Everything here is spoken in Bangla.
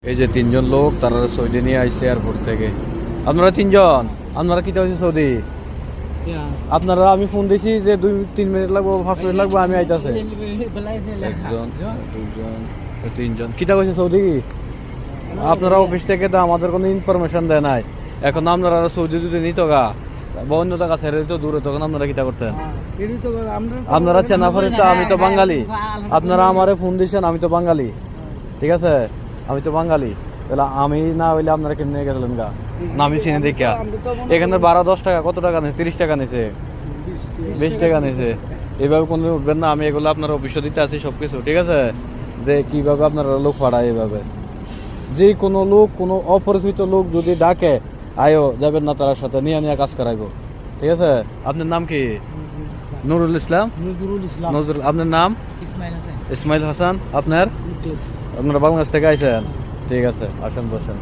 এই যে তিনজন লোক তারা সৌদি নিয়ে আইছে এয়ারপোর্ট থেকে। আপনারা তিনজন, আপনারা কি হয়েছে সৌদি? আপনারা আমি ফোন দিছি যে 2-3 মিনিট লাগবে, 5 মিনিট লাগবে, আমি আইতাছে। একজন, দুইজন, তিনজন কিটা কইছে সৌদি? আপনারা অফিস থেকে তো আমাদের কোনো ইনফরমেশন দেয় নাই। এখন আপনারা সৌদি যদি নিত গা বা অন্য টাকা ছেড়ে দিত দূরে, তখন আপনারা কিটা করতেন? আপনারা চেনা পরিচিত, আমি তো বাঙালি। আপনারা আমারে ফোন দিছেন, আমি তো বাঙালি, ঠিক আছে? আমি তো বাঙালি, তাহলে আমি না হইলে আপনারা কেমনে গেছিলেন গা? না আমি চিনি দেখা এখানে 12-10 টাকা, কত টাকা নিছে? 30 টাকা নিছে, 20 টাকা নিছে। এইভাবে কোনদিন উঠবেন না। আমি এগুলো আপনার অফিসে দিতে আছি সবকিছু, ঠিক আছে? যে কিভাবে আপনারা লোক পাঠায়, এইভাবে যে কোনো লোক, কোনো অপরিচিত লোক যদি ডাকে আয়ো, যাবেন না, তার সাথে নিয়ে নিয়ে কাজ করাইবো, ঠিক আছে? আপনার নাম কি? নুরুল ইসলাম। নজরুল। আপনার নাম? ইসমাইল হাসান। আপনার? আপনারা বাংলাদেশ থেকে আইছেন? ঠিক আছে, আসেন বসেন।